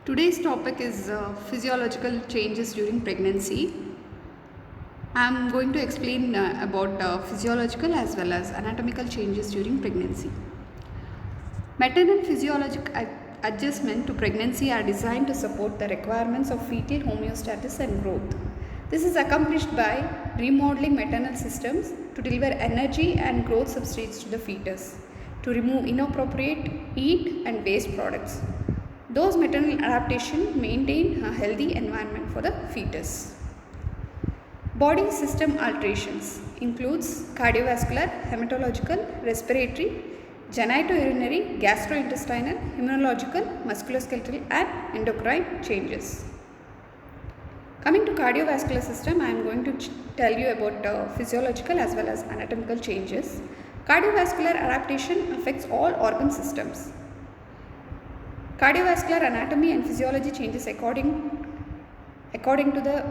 Today's topic is physiological changes during pregnancy. I'm going to explain about physiological as well as anatomical changes during pregnancy. Maternal physiologic adjustment to pregnancy are designed to support the requirements of fetal homeostasis and growth. This is accomplished by remodeling maternal systems to deliver energy and growth substrates to the fetus, to remove inappropriate heat and waste products. Those maternal adaptation maintain a healthy environment for the fetus. Body system alterations includes cardiovascular, hematological, respiratory, genitourinary, gastrointestinal, immunological, musculoskeletal and endocrine changes. Coming to cardiovascular system, I am going to tell you about physiological as well as anatomical changes. Cardiovascular adaptation affects all organ systems. Cardiovascular anatomy and physiology changes according to the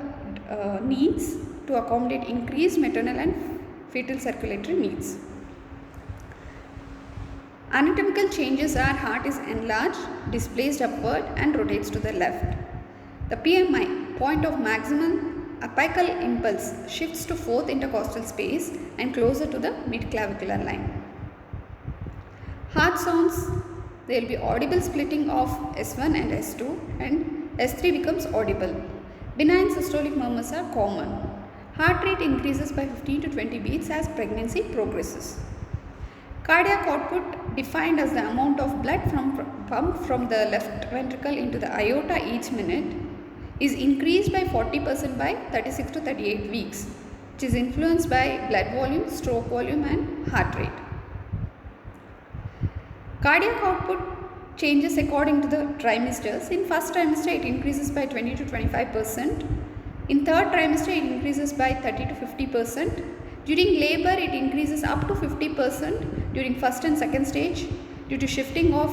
needs to accommodate increased maternal and fetal circulatory needs. Anatomical changes are heart is enlarged, displaced upward and rotates to the left. The PMI, point of maximum apical impulse, shifts to fourth intercostal space and closer to the midclavicular line. Heart sounds, there will be audible splitting of S1 and S2 and S3 becomes audible. Benign systolic murmurs are common. Heart rate increases by 15 to 20 beats as pregnancy progresses. Cardiac output, defined as the amount of blood pumped from the left ventricle into the aorta each minute, is increased by 40% by 36 to 38 weeks, which is influenced by blood volume, stroke volume and heart rate. Cardiac output changes according to the trimesters. In first trimester, it increases by 20 to 25%. In third trimester, it increases by 30 to 50%. During labor, it increases up to 50% during first and second stage due to shifting of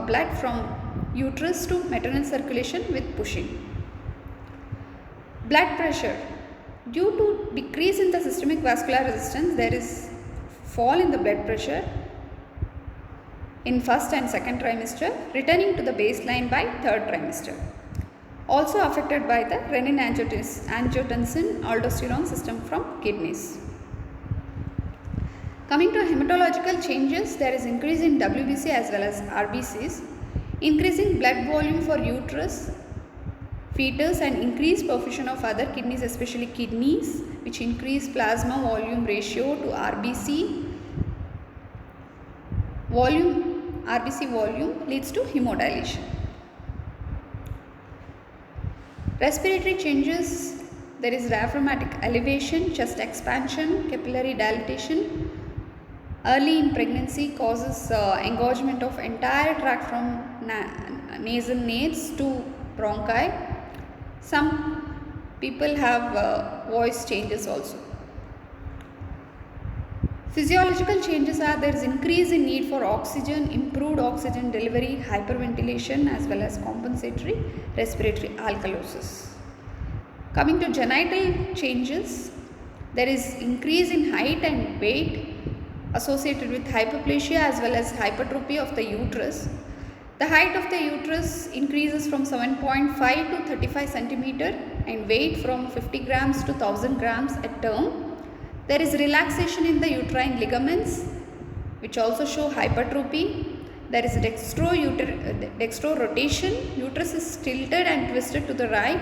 blood from uterus to maternal circulation with pushing. Blood pressure. Due to decrease in the systemic vascular resistance, there is fall in the blood pressure in first and second trimester, returning to the baseline by third trimester. Also affected by the renin-angiotensin aldosterone system from kidneys. Coming to hematological changes, there is increase in WBC as well as RBCs, increasing blood volume for uterus, fetus and increased perfusion of other kidneys, especially kidneys, which increase plasma volume ratio to RBC volume leads to hemodilation. Respiratory changes, there is diaphragmatic elevation, chest expansion, capillary dilatation. Early in pregnancy causes engorgement of entire tract from nasal nads to bronchi. Some people have voice changes also. Physiological changes are there is increase in need for oxygen, improved oxygen delivery, hyperventilation as well as compensatory respiratory alkalosis. Coming to genital changes, there is increase in height and weight associated with hyperplasia as well as hypertrophy of the uterus. The height of the uterus increases from 7.5 to 35 centimeter and weight from 50 grams to 1000 grams at term. There is relaxation in the uterine ligaments which also show hypertrophy. There is dextro rotation. Uterus is tilted and twisted to the right,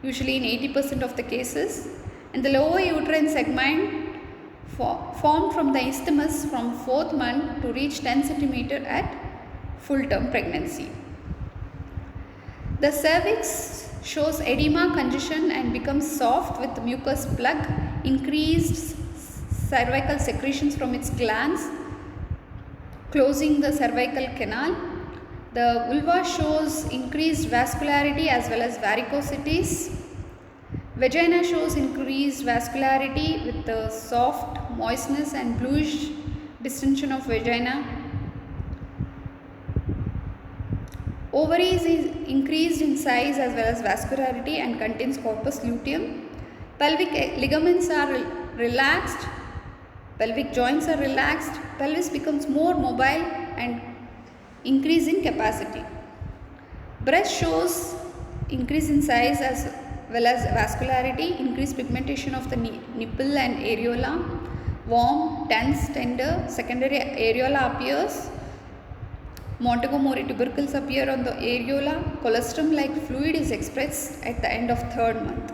usually in 80% of the cases. And the lower uterine segment formed from the isthmus from 4th month to reach 10 cm at full term pregnancy. The cervix shows edema, congestion and becomes soft with mucus plug, increased cervical secretions from its glands, closing the cervical canal. The vulva shows increased vascularity as well as varicosities. Vagina shows increased vascularity with the soft moistness and bluish distension of vagina. Ovaries is increased in size as well as vascularity and contains corpus luteum. Pelvic ligaments are relaxed. Pelvic joints are relaxed. Pelvis becomes more mobile and increase in capacity. Breast shows increase in size as well as vascularity, increased pigmentation of the nipple and areola, warm, tense, tender, secondary areola appears, Montgomery tubercles appear on the areola, colostrum-like fluid is expressed at the end of third month.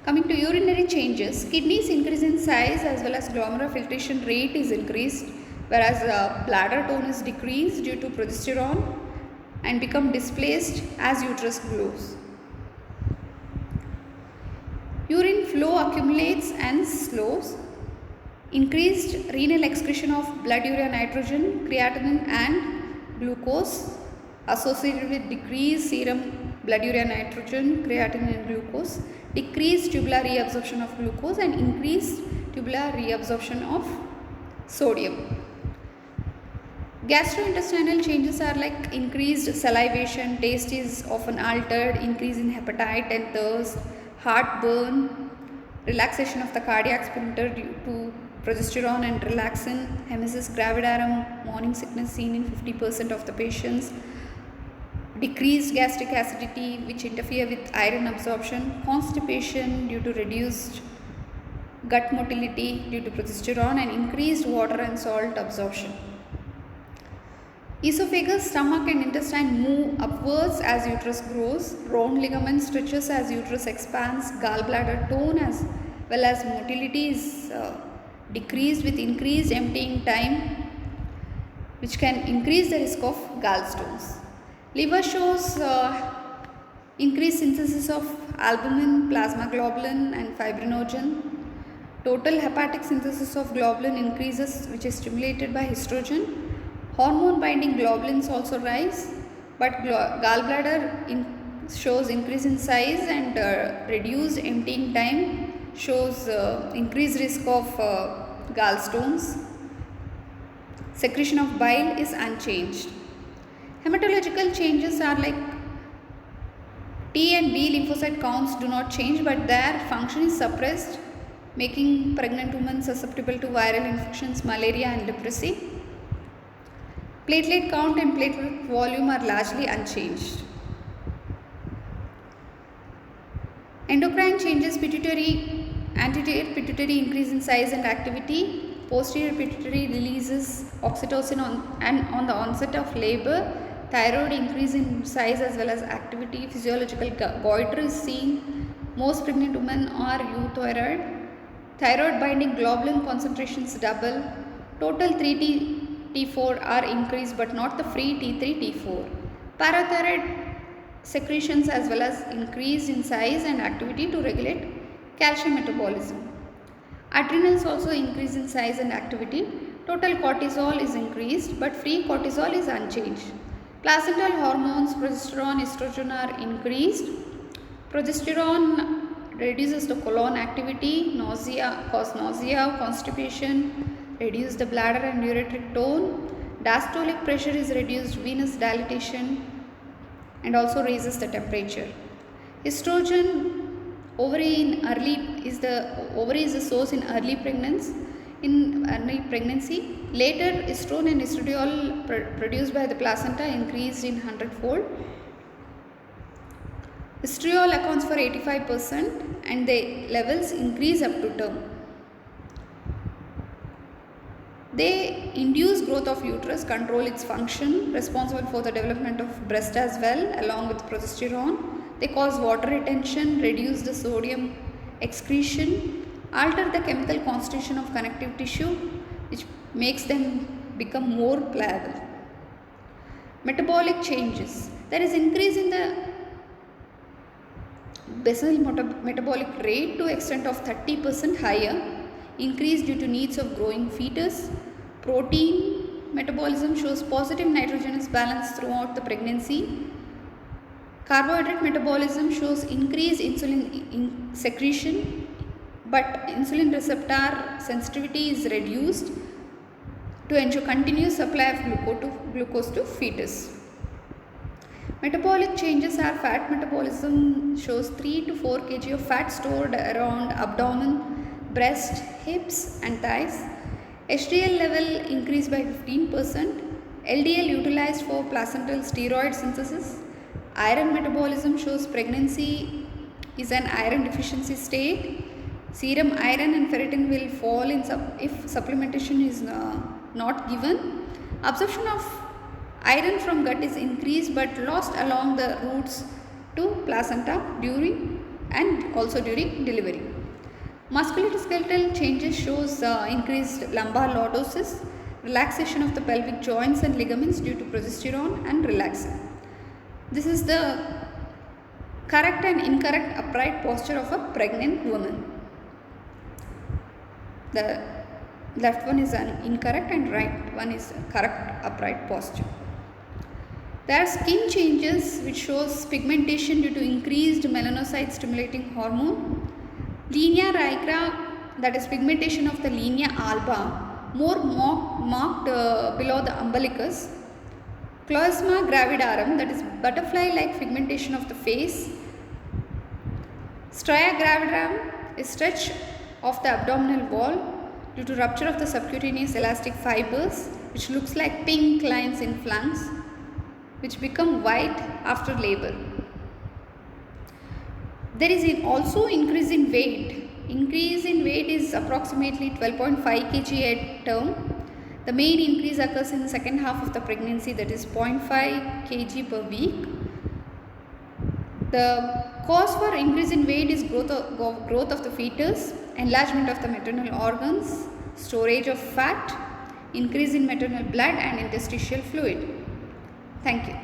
Coming to urinary changes, kidneys increase in size as well as glomerular filtration rate is increased, whereas bladder tone is decreased due to progesterone and become displaced as uterus grows. Urine flow accumulates and slows. Increased renal excretion of blood urea nitrogen, creatinine and glucose associated with decreased serum blood urea nitrogen, creatinine and glucose, decreased tubular reabsorption of glucose and increased tubular reabsorption of sodium. Gastrointestinal changes are like increased salivation, taste is often altered, increase in appetite and thirst, heartburn, relaxation of the cardiac sphincter due to progesterone and relaxin, emesis gravidarum, morning sickness seen in 50% of the patients, decreased gastric acidity which interfere with iron absorption, constipation due to reduced gut motility due to progesterone and increased water and salt absorption. Esophagus, stomach and intestine move upwards as uterus grows, round ligament stretches as uterus expands, gallbladder tone as well as motility is decreased with increased emptying time which can increase the risk of gallstones. Liver shows increased synthesis of albumin, plasma globulin and fibrinogen. Total hepatic synthesis of globulin increases which is stimulated by estrogen. Hormone binding globulins also rise, but gallbladder shows increase in size and reduced emptying time shows increased risk of gallstones. Secretion of bile is unchanged. Hematological changes are like T and B lymphocyte counts do not change, but their function is suppressed, making pregnant women susceptible to viral infections, malaria and leprosy. Platelet count and platelet volume are largely unchanged. Endocrine changes, pituitary, anterior pituitary increase in size and activity, posterior pituitary releases oxytocin on the onset of labor, thyroid increase in size as well as activity, physiological goiter is seen, most pregnant women are euthyroid, thyroid binding globulin concentrations double, total 3T4 are increased but not the free T3, T4. Parathyroid secretions as well as increase in size and activity to regulate calcium metabolism. Adrenals also increase in size and activity. Total cortisol is increased but free cortisol is unchanged. Placental hormones, progesterone, estrogen are increased. Progesterone reduces the colon activity, cause nausea, constipation, reduce the bladder and ureteric tone, diastolic pressure is reduced, venous dilatation and also raises the temperature. Estrogen, ovary is the source in early pregnancy. Later estrone and estradiol produced by the placenta increased in 100-fold. Estriol accounts for 85% and the levels increase up to term. They induce growth of uterus, control its function, responsible for the development of breast as well along with progesterone. They cause water retention, reduce the sodium excretion, alter the chemical constitution of connective tissue which makes them become more pliable. Metabolic changes. There is increase in the basal metabolic rate to extent of 30% higher, increase due to needs of growing fetus. Protein metabolism shows positive nitrogenous balance throughout the pregnancy. Carbohydrate metabolism shows increased insulin secretion, but insulin receptor sensitivity is reduced to ensure continuous supply of glucose to fetus. Metabolic changes are fat metabolism shows 3 to 4 kg of fat stored around abdomen, breast, hips and thighs. HDL level increased by 15%. LDL utilized for placental steroid synthesis. Iron metabolism shows pregnancy is an iron deficiency state. Serum iron and ferritin will fall in if supplementation is not given. Absorption of iron from gut is increased but lost along the routes to placenta during and also during delivery. Musculoskeletal changes shows increased lumbar lordosis, relaxation of the pelvic joints and ligaments due to progesterone and relaxin. This is the correct and incorrect upright posture of a pregnant woman. The left one is an incorrect and right one is correct upright posture. There are skin changes which shows pigmentation due to increased melanocyte stimulating hormone. Linea nigra, that is pigmentation of the linea alba, more marked below the umbilicus. Chloasma gravidarum, that is butterfly-like pigmentation of the face. Stria gravidarum is stretch of the abdominal wall due to rupture of the subcutaneous elastic fibers, which looks like pink lines in flanks, which become white after labor. There is also increase in weight. Increase in weight is approximately 12.5 kg at term. The main increase occurs in the second half of the pregnancy, that is 0.5 kg per week. The cause for increase in weight is growth of the fetus, enlargement of the maternal organs, storage of fat, increase in maternal blood and interstitial fluid. Thank you.